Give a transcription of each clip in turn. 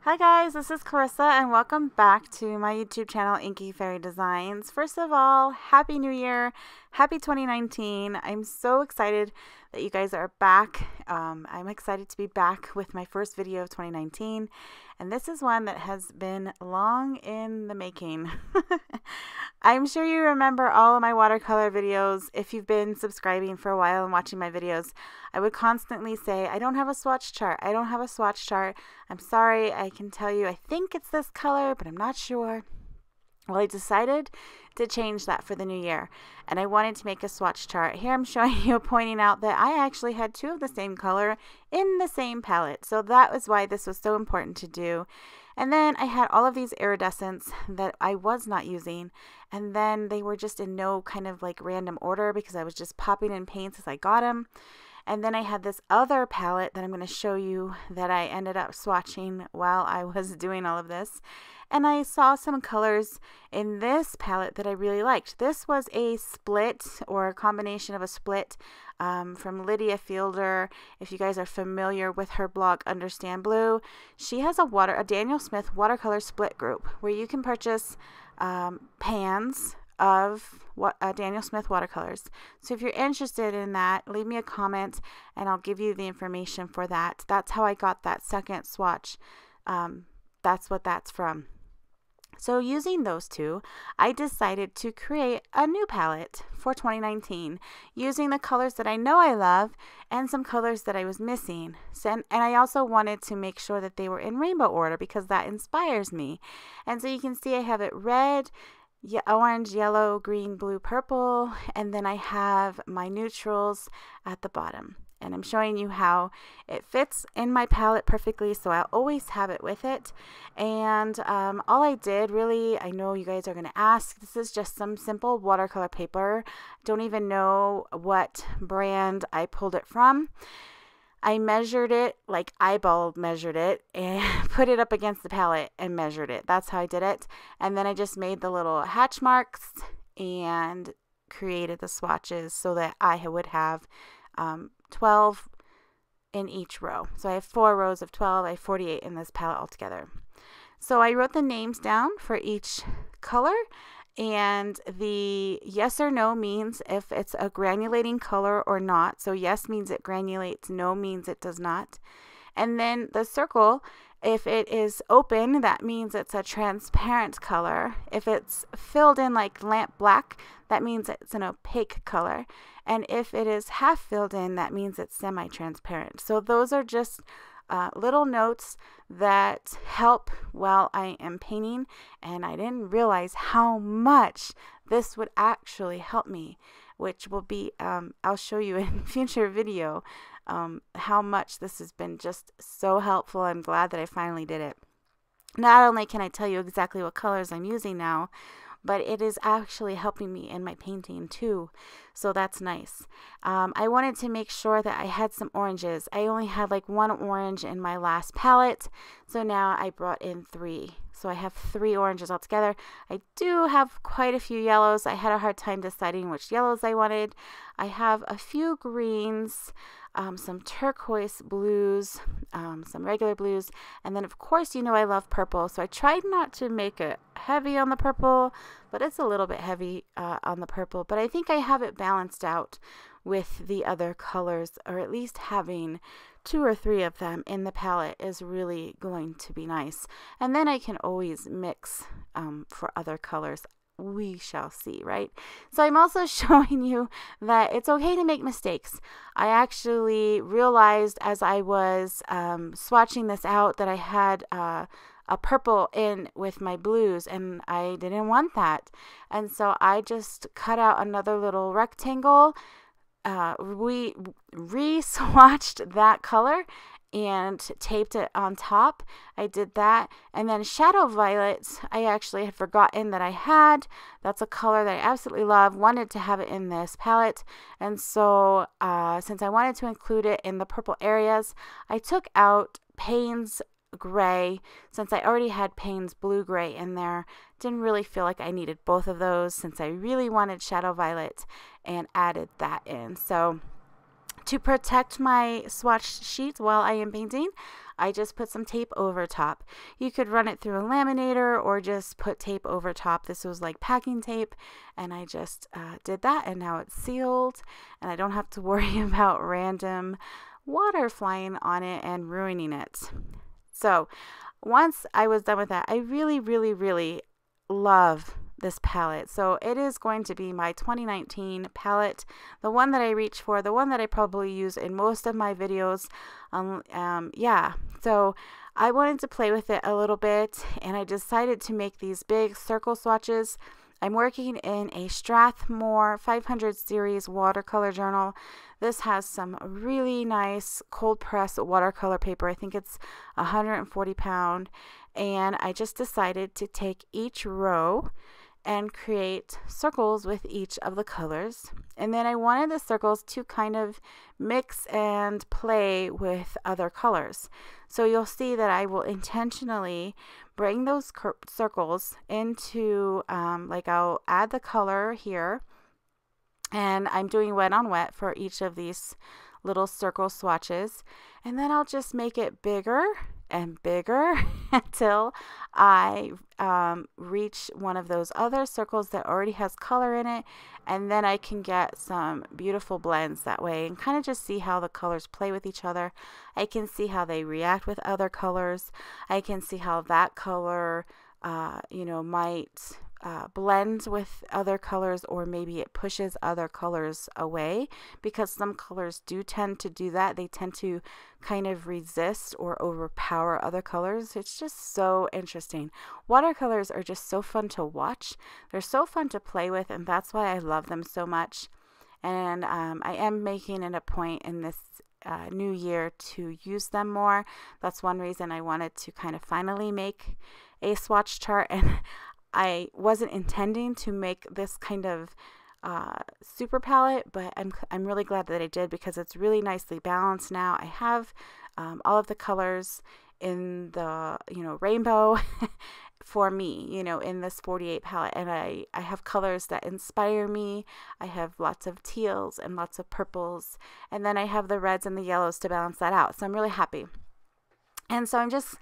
Hi guys, this is Carissa and welcome back to my YouTube channel, Inky Fairy Designs. First of all, Happy New Year, Happy 2019. I'm so excited that you guys are back. I'm excited to be back with my first video of 2019, and this is one that has been long in the making. I'm sure you remember all of my watercolor videos. If you've been subscribing for a while and watching my videos, I would constantly say, I don't have a swatch chart. I don't have a swatch chart. I'm sorry, I can tell you I think it's this color, but I'm not sure. Well, I decided to change that for the new year, and I wanted to make a swatch chart. Here I'm showing you, pointing out that I actually had two of the same color in the same palette, so that was why this was so important to do. And then I had all of these iridescents that I was not using, and then they were just in no kind of like random order because I was just popping in paints as I got them. And then I had this other palette that I'm going to show you that I ended up swatching while I was doing all of this. And I saw some colors in this palette that I really liked. This was a split, or a combination of a split, from Lydia Fielder. If you guys are familiar with her blog, Understand Blue, she has a Daniel Smith watercolor split group where you can purchase pans of Daniel Smith watercolors. So if you're interested in that, leave me a comment and I'll give you the information for that. That's how I got that second swatch. That's what that's from. So using those two, I decided to create a new palette for 2019 using the colors that I know I love and some colors that I was missing. And I also wanted to make sure that they were in rainbow order because that inspires me. And so you can see I have it red, orange, yellow, green, blue, purple, and then I have my neutrals at the bottom. And I'm showing you how it fits in my palette perfectly, so I'll always have it with it. And all I did really, I know you guys are going to ask, this is just some simple watercolor paper. Don't even know what brand I pulled it from. I measured it, like eyeball measured it, and put it up against the palette and measured it. That's how I did it. And then I just made the little hatch marks and created the swatches so that I would have 12 in each row. So I have 4 rows of 12. I have 48 in this palette altogether. So I wrote the names down for each color, and the yes or no means if it's a granulating color or not. So yes means it granulates, no means it does not. And then the circle, if it is open, that means it's a transparent color. If it's filled in like lamp black, that means it's an opaque color. And if it is half filled in, that means it's semi-transparent. So those are just little notes that help while I am painting, and I didn't realize how much this would actually help me, which will be, I'll show you in future video how much this has been just so helpful. I'm glad that I finally did it. Not only can I tell you exactly what colors I'm using now, but it is actually helping me in my painting too, so that's nice. I wanted to make sure that I had some oranges. I only had like 1 orange in my last palette, so now I brought in 3. So I have 3 oranges altogether. I do have quite a few yellows. I had a hard time deciding which yellows I wanted. I have a few greens, some turquoise blues, some regular blues, and then of course you know I love purple, so I tried not to make it heavy on the purple, but it's a little bit heavy on the purple, but I think I have it balanced out with the other colors, or at least having 2 or 3 of them in the palette is really going to be nice. And then I can always mix for other colors. We shall see, right? So I'm also showing you that it's okay to make mistakes. I actually realized as I was swatching this out that I had a purple in with my blues, and I didn't want that. And so I just cut out another little rectangle. We re-swatched that color and taped it on top. I did that. And then shadow violets, I actually had forgotten that I had. That's a color that I absolutely love. Wanted to have it in this palette. And so since I wanted to include it in the purple areas, I took out Payne's gray, since I already had Payne's blue gray in there. Didn't really feel like I needed both of those since I really wanted shadow violet, and added that in. So to protect my swatch sheets while I am painting, I just put some tape over top. You could run it through a laminator or just put tape over top. This was like packing tape, and I just did that, and now it's sealed, and I don't have to worry about random water flying on it and ruining it. So once I was done with that, I really, really, really love this palette. So it is going to be my 2019 palette, the one that I reach for, the one that I probably use in most of my videos. Yeah, so I wanted to play with it a little bit, and I decided to make these big circle swatches. I'm working in a Strathmore 500 series watercolor journal. This has some really nice cold press watercolor paper. I think it's 140 pound. And I just decided to take each row and create circles with each of the colors. And then I wanted the circles to kind of mix and play with other colors. So you'll see that I will intentionally bring those circles into, like I'll add the color here, and I'm doing wet on wet for each of these little circle swatches. And then I'll just make it bigger and bigger until I reach one of those other circles that already has color in it, and then I can get some beautiful blends that way and kind of just see how the colors play with each other. I can see how they react with other colors. I can see how that color might blend with other colors, or maybe it pushes other colors away, because some colors do tend to do that. They tend to kind of resist or overpower other colors. It's just so interesting. Watercolors are just so fun to watch. They're so fun to play with, and that's why I love them so much. And I am making it a point in this new year to use them more. That's one reason I wanted to kind of finally make a swatch chart, and I wasn't intending to make this kind of super palette, but I'm really glad that I did, because it's really nicely balanced now. I have all of the colors in the rainbow for me, in this 48 palette, and I have colors that inspire me. I have lots of teals and lots of purples, and then I have the reds and the yellows to balance that out. So I'm really happy. And so I'm just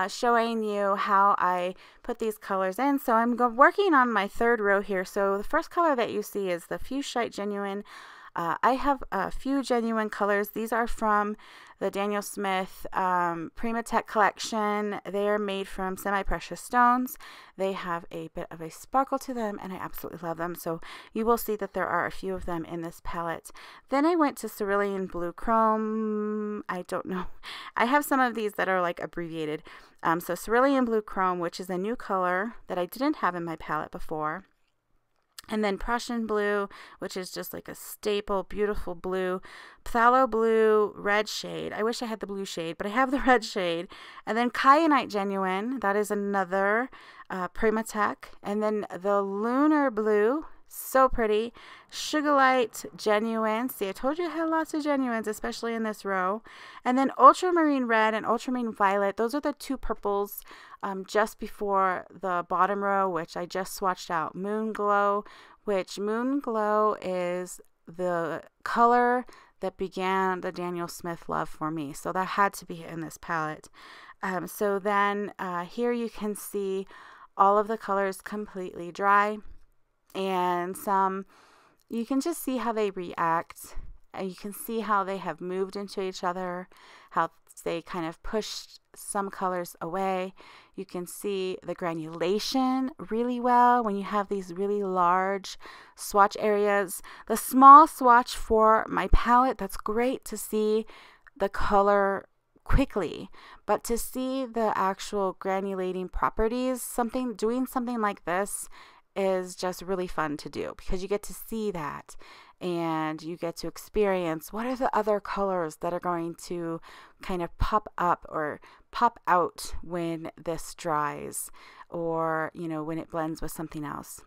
showing you how I put these colors in. So I'm working on my third row here. So the first color that you see is the Fuchsite Genuine. I have a few genuine colors. These are from the Daniel Smith Primatech collection. They are made from semi-precious stones. They have a bit of a sparkle to them, and I absolutely love them. So you will see that there are a few of them in this palette. Then I went to Cerulean Blue Chrome. I don't know. I have some of these that are like abbreviated. So Cerulean Blue Chrome, which is a new color that I didn't have in my palette before. And then Prussian blue, which is just like a staple, beautiful blue. Pithalo blue, red shade. I wish I had the blue shade, but I have the red shade. And then Kyanite Genuine, that is another Primatech. And then the Lunar blue, so pretty. Suglite Genuine. See, I told you I had lots of genuines, especially in this row. And then Ultramarine red and Ultramarine violet. Those are the two purples just before the bottom row, which I just swatched out. Moonglow, which Moonglow is the color that began the Daniel Smith love for me. So that had to be in this palette. So then here you can see all of the colors completely dry. And you can just see how they react. You can see how they have moved into each other, how they kind of pushed some colors away. You can see the granulation really well when you have these really large swatch areas. The small swatch for my palette, that's great to see the color quickly, but to see the actual granulating properties, doing something like this is just really fun to do, because you get to see that and you get to experience what are the other colors that are going to kind of pop up or pop out when this dries, or when it blends with something else.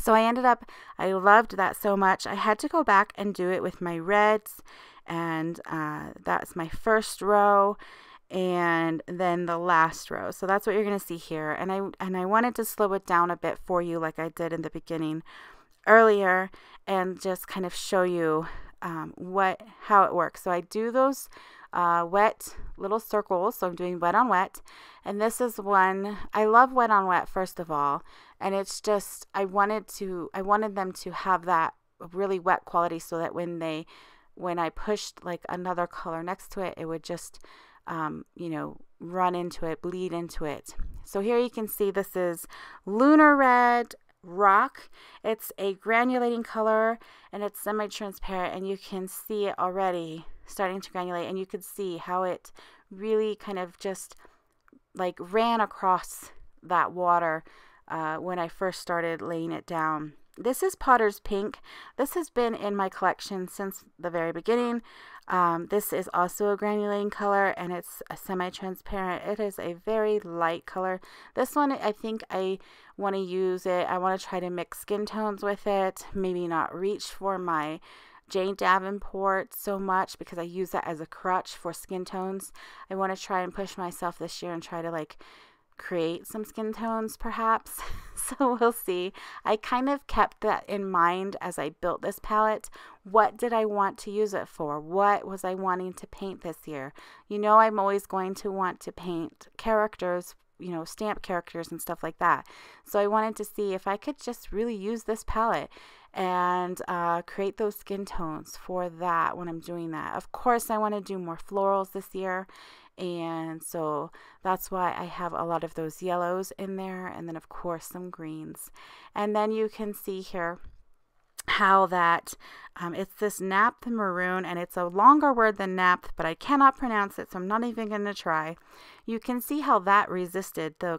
So I loved that so much. I had to go back and do it with my reds, and that's my first row. And then the last row. So that's what you're going to see here. And I wanted to slow it down a bit for you, like I did in the beginning earlier, and just kind of show you how it works. So I do those wet little circles. So I'm doing wet on wet. And this is one, I love wet on wet, first of all. And it's just, I wanted them to have that really wet quality so that when I pushed like another color next to it, it would just, you know, run into it, bleed into it. So here you can see this is Lunar Red Rock. It's a granulating color and it's semi-transparent, and you can see it already starting to granulate, and you could see how it really kind of just like ran across that water when I first started laying it down. This is Potter's Pink. This has been in my collection since the very beginning. This is also a granulating color, and it's a semi-transparent. It is a very light color. This one, I think I want to use it. I want to try to mix skin tones with it. Maybe not reach for my Jane Davenport so much because I use that as a crutch for skin tones. I want to try and push myself this year and try to like create some skin tones perhaps. So we'll see. I kind of kept that in mind as I built this palette. What did I want to use it for? What was I wanting to paint this year? You know, I'm always going to want to paint characters, you know, stamp characters and stuff like that. So I wanted to see if I could just really use this palette and create those skin tones for that when I'm doing that. Of course, I want to do more florals this year, and so that's why I have a lot of those yellows in there, and then of course some greens. And then you can see here how that it's this Napth Maroon, and it's a longer word than Napth, but I cannot pronounce it, so I'm not even going to try. You can see how that resisted the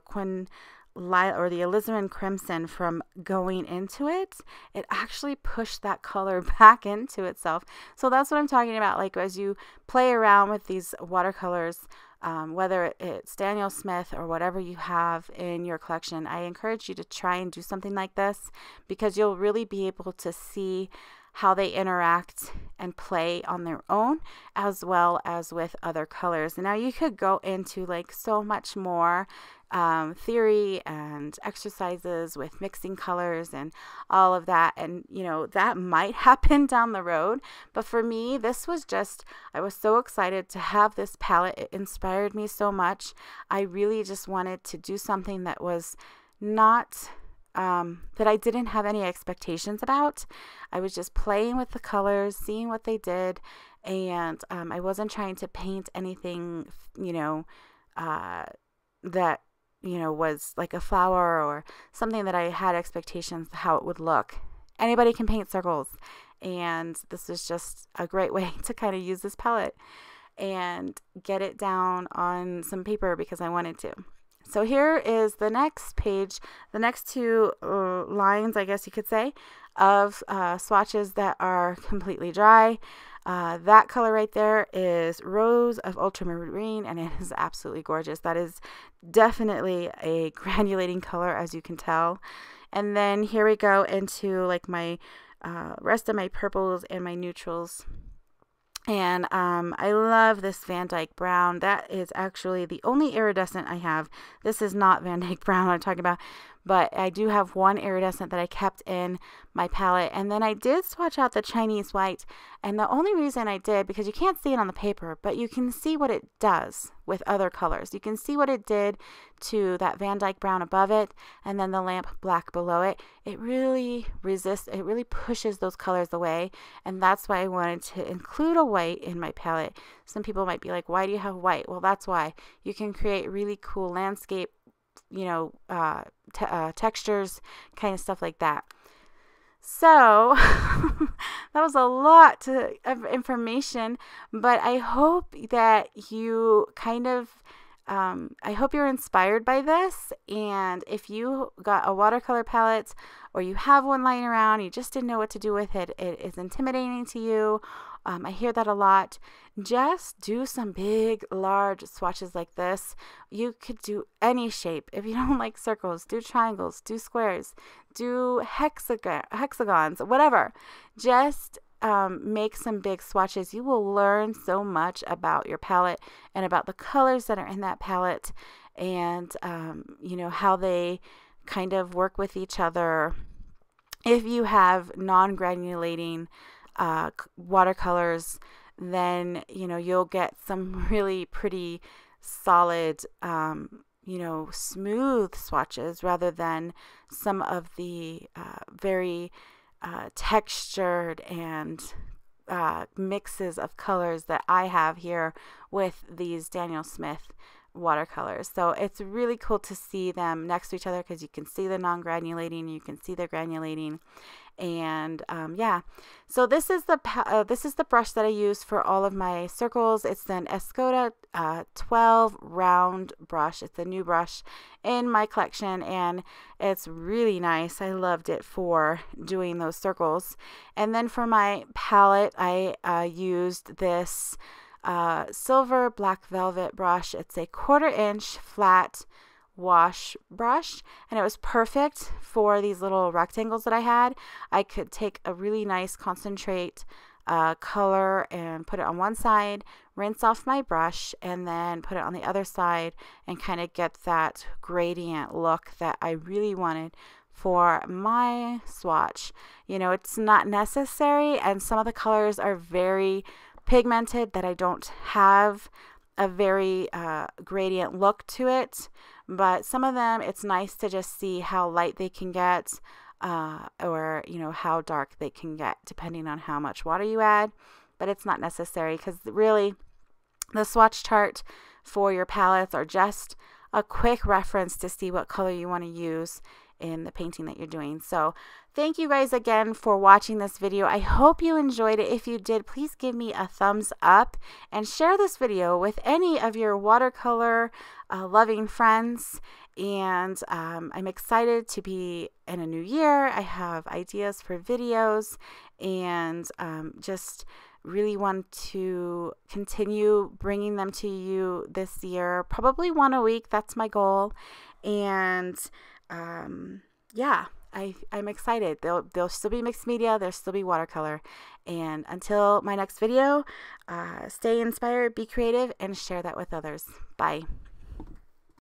or the Alizarin Crimson from going into it. It actually pushed that color back into itself. So that's what I'm talking about. Like as you play around with these watercolors, whether it's Daniel Smith or whatever you have in your collection, I encourage you to try and do something like this, because you'll really be able to see how they interact and play on their own as well as with other colors. Now you could go into like so much more theory and exercises with mixing colors and all of that, and you know that might happen down the road, but for me this was just, I was so excited to have this palette. It inspired me so much. I really just wanted to do something that was not that I didn't have any expectations about. I was just playing with the colors, seeing what they did, and I wasn't trying to paint anything, you know, that, you know, was like a flower or something that I had expectations how it would look. Anybody can paint circles, and this is just a great way to kind of use this palette and get it down on some paper because I wanted to. So here is the next page, the next two lines, I guess you could say, of swatches that are completely dry. That color right there is Rose of Ultramarine, and it is absolutely gorgeous. That is definitely a granulating color, as you can tell. And then here we go into like my rest of my purples and my neutrals. And I love this Van Dyke Brown. That is actually the only iridescent I have. This is not Van Dyke Brown I'm talking about, but I do have one iridescent that I kept in my palette. And then I did swatch out the Chinese White. And the only reason I did, because you can't see it on the paper, but you can see what it does with other colors. You can see what it did to that Van Dyke Brown above it, and then the lamp black below it. It really resists, it really pushes those colors away, and that's why I wanted to include a white in my palette. Some people might be like, why do you have white? Well, that's why. You can create really cool landscape, you know, textures, kind of stuff like that. So that was a lot of information, but I hope that you kind of I hope you're inspired by this. And if you got a watercolor palette or you have one lying around, you just didn't know what to do with it, it is intimidating to you, I hear that a lot, just do some big, large swatches like this. You could do any shape. If you don't like circles, do triangles, do squares, do hexagons, whatever. Just make some big swatches. You will learn so much about your palette and about the colors that are in that palette, and you know, how they kind of work with each other. If you have non-granulating watercolors, then, you know, you'll get some really pretty solid, you know, smooth swatches rather than some of the very textured and mixes of colors that I have here with these Daniel Smith watercolors. So it's really cool to see them next to each other because you can see the non-granulating, you can see the granulating, and yeah. So this is the brush that I use for all of my circles. It's an Escoda 12 round brush. It's a new brush in my collection, and it's really nice. I loved it for doing those circles. And then for my palette, I used this silver black velvet brush. It's a 1/4 inch flat wash brush, and it was perfect for these little rectangles that I had. I could take a really nice concentrate color and put it on one side, rinse off my brush, and then put it on the other side and kind of get that gradient look that I really wanted for my swatch. You know, it's not necessary, and some of the colors are very pigmented that I don't have a very gradient look to it, but some of them it's nice to just see how light they can get, or you know, how dark they can get depending on how much water you add. But it's not necessary, because really the swatch chart for your palettes are just a quick reference to see what color you want to use in the painting that you're doing. So thank you guys again for watching this video. I hope you enjoyed it. If you did, please give me a thumbs up and share this video with any of your watercolor loving friends. And I'm excited to be in a new year. I have ideas for videos, and just really want to continue bringing them to you this year, probably one a week. That's my goal. And yeah, I'm excited. There'll still be mixed media, there'll still be watercolor. And until my next video, stay inspired, be creative, and share that with others. Bye.